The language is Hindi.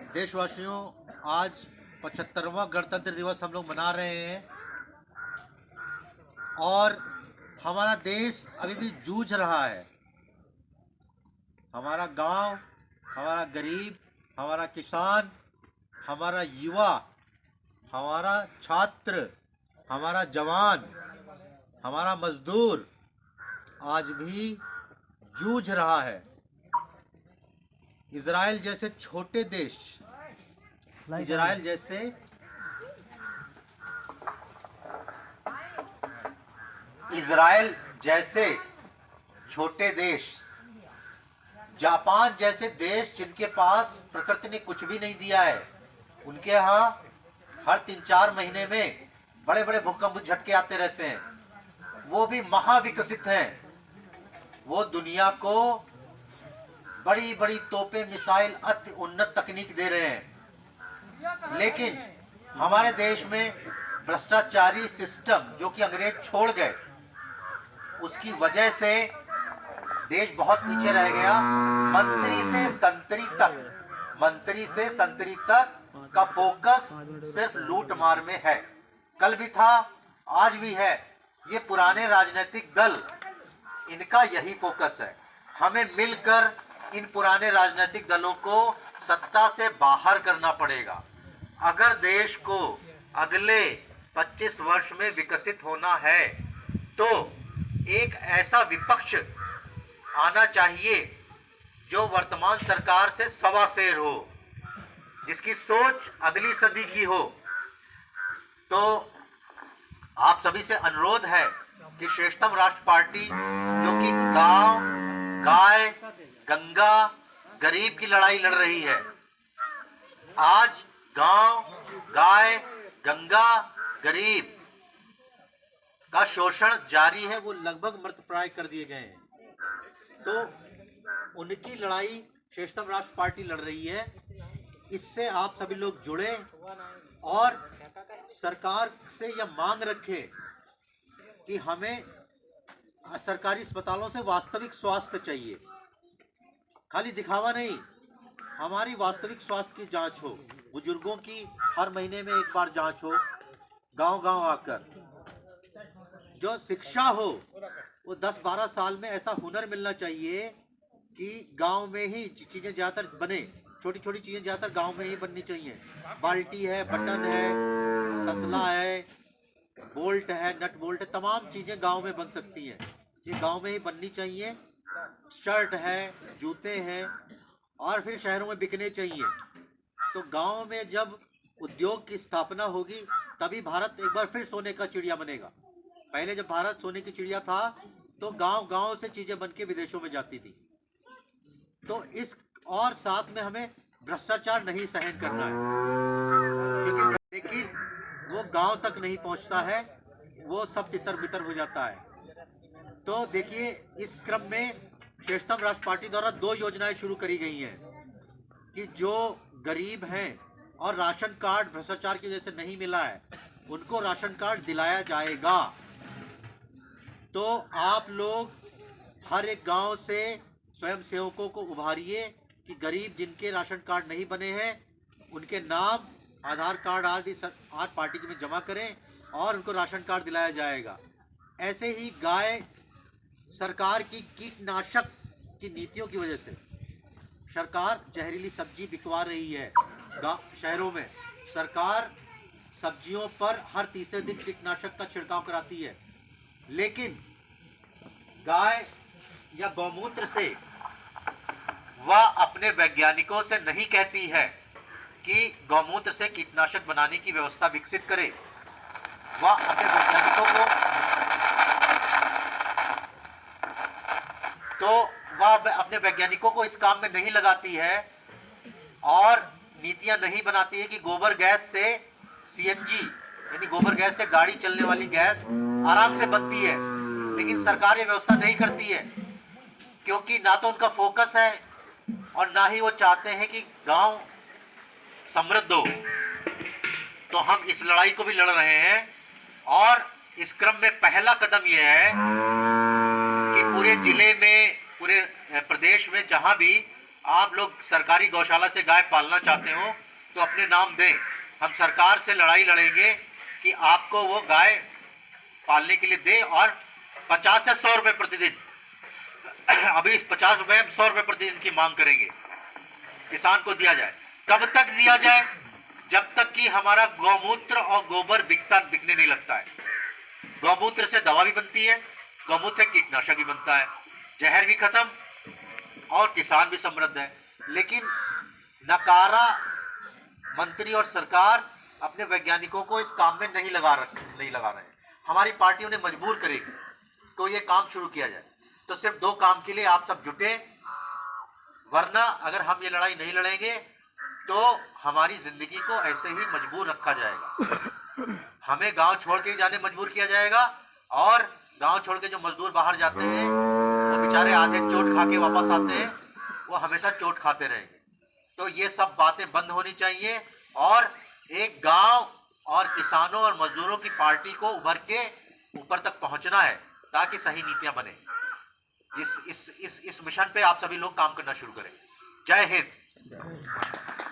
देशवासियों, आज 75वां गणतंत्र दिवस हम लोग मना रहे हैं और हमारा देश अभी भी जूझ रहा है। हमारा गांव, हमारा गरीब, हमारा किसान, हमारा युवा, हमारा छात्र, हमारा जवान, हमारा मजदूर आज भी जूझ रहा है। इजराइल जैसे छोटे देश, इजराइल जैसे इजराइल जैसे छोटे देश, जापान जैसे देश जिनके पास प्रकृति ने कुछ भी नहीं दिया है, उनके यहाँ हर 3-4 महीने में बड़े बड़े भूकंप झटके आते रहते हैं। वो भी महाविकसित हैं। वो दुनिया को बड़ी बड़ी तोपें, मिसाइल, अति उन्नत तकनीक दे रहे हैं। लेकिन हमारे देश में भ्रष्टाचारी सिस्टम जो कि अंग्रेज छोड़ गए, उसकी वजह से देश बहुत पीछे रह गया। मंत्री से संतरी तक का फोकस सिर्फ लूट मार में है। कल भी था, आज भी है। ये पुराने राजनीतिक दल, इनका यही फोकस है। हमें मिलकर इन पुराने राजनीतिक दलों को सत्ता से बाहर करना पड़ेगा। अगर देश को अगले 25 वर्ष में विकसित होना है तो एक ऐसा विपक्ष आना चाहिए जो वर्तमान सरकार से सवा सेर हो, जिसकी सोच अगली सदी की हो। तो आप सभी से अनुरोध है कि श्रेष्ठतम राष्ट्र पार्टी, जो कि गांव, गाय, गंगा, गरीब की लड़ाई लड़ रही है, आज गांव, गाय, गंगा, गरीब का शोषण जारी है। वो लगभग मृतप्राय कर दिए गए हैं। तो उनकी लड़ाई श्रेष्ठतम राष्ट्र पार्टी लड़ रही है। इससे आप सभी लोग जुड़े और सरकार से यह मांग रखें कि हमें सरकारी अस्पतालों से वास्तविक स्वास्थ्य चाहिए, खाली दिखावा नहीं। हमारी वास्तविक स्वास्थ्य की जांच हो, बुजुर्गों की हर महीने में एक बार जांच हो, गांव-गांव आकर। जो शिक्षा हो, वो 10-12 साल में ऐसा हुनर मिलना चाहिए कि गांव में ही चीज़ें ज़्यादातर बने। छोटी छोटी चीज़ें ज़्यादातर गांव में ही बननी चाहिए। बाल्टी है, बटन है, तसला है, बोल्ट है, नट बोल्ट है, तमाम चीज़ें गांव में बन सकती हैं। ये गांव में ही बननी चाहिए। शर्ट है, जूते हैं, और फिर शहरों में बिकने चाहिए। तो गांव में जब उद्योग की स्थापना होगी, तभी भारत एक बार फिर सोने का चिड़िया बनेगा। पहले जब भारत सोने की चिड़िया था, तो गांव गांव से चीज़ें बन के विदेशों में जाती थी। तो इस और साथ में हमें भ्रष्टाचार नहीं सहन करना है, क्योंकि देखिए वो गांव तक नहीं पहुंचता है, वो सब तितर बितर हो जाता है। तो देखिए, इस क्रम में श्रेष्ठतम राष्ट्र पार्टी द्वारा 2 योजनाएं शुरू करी गई हैं कि जो गरीब हैं और राशन कार्ड भ्रष्टाचार की वजह से नहीं मिला है, उनको राशन कार्ड दिलाया जाएगा। तो आप लोग हर एक गांव से स्वयं सेवकों को उभारिए कि गरीब जिनके राशन कार्ड नहीं बने हैं, उनके नाम, आधार कार्ड आदि आज पार्टी में जमा करें और उनको राशन कार्ड दिलाया जाएगा। ऐसे ही गाय, सरकार की कीटनाशक की नीतियों की वजह से सरकार जहरीली सब्जी बिकवा रही है। शहरों में सरकार सब्जियों पर हर तीसरे दिन कीटनाशक का छिड़काव कराती है, लेकिन गाय या गौमूत्र से वह अपने वैज्ञानिकों से नहीं कहती है कि गौमूत्र से कीटनाशक बनाने की व्यवस्था विकसित करे। वह अपने वैज्ञानिकों को इस काम में नहीं लगाती है और नीतियां नहीं बनाती है कि गोबर गैस से सीएनजी यानी गोबर गैस से गाड़ी चलने वाली गैस आराम से बनती है। लेकिन सरकार ये व्यवस्था नहीं करती है, क्योंकि ना तो उनका फोकस है और ना ही वो चाहते हैं कि गांव समृद्ध हो। तो हम इस लड़ाई को भी लड़ रहे हैं और इस क्रम में पहला कदम यह है कि पूरे जिले में, पूरे प्रदेश में जहां भी आप लोग सरकारी गौशाला से गाय पालना चाहते हो तो अपने नाम दें, हम सरकार से लड़ाई लड़ेंगे कि आपको वो गाय पालने के लिए दे, और 50 से 100 रुपये प्रतिदिन, अभी 50 रुपये 100 रुपये प्रतिदिन की मांग करेंगे किसान को दिया जाए। कब तक दिया जाए? जब तक कि हमारा गौमूत्र और गोबर बिकने नहीं लगता है। गौमूत्र से दवा भी बनती है, गौमूत्र से कीटनाशक भी बनता है, जहर भी खत्म और किसान भी समृद्ध है। लेकिन नकारा मंत्री और सरकार अपने वैज्ञानिकों को इस काम में नहीं लगा रहे हैं। हमारी पार्टी उन्हें मजबूर करेगी तो ये काम शुरू किया जाए। तो सिर्फ 2 काम के लिए आप सब जुटे, वरना अगर हम ये लड़ाई नहीं लड़ेंगे तो हमारी जिंदगी को ऐसे ही मजबूर रखा जाएगा। हमें गांव छोड़ के जाने मजबूर किया जाएगा, और गांव छोड़ के जो मजदूर बाहर जाते हैं वो बेचारे आधे चोट खा के वापस आते हैं, वो हमेशा चोट खाते रहेंगे। तो ये सब बातें बंद होनी चाहिए, और एक गांव और किसानों और मजदूरों की पार्टी को उभर के ऊपर तक पहुंचना है ताकि सही नीतियां बने। इस मिशन पे आप सभी लोग काम करना शुरू करें। जय हिंद।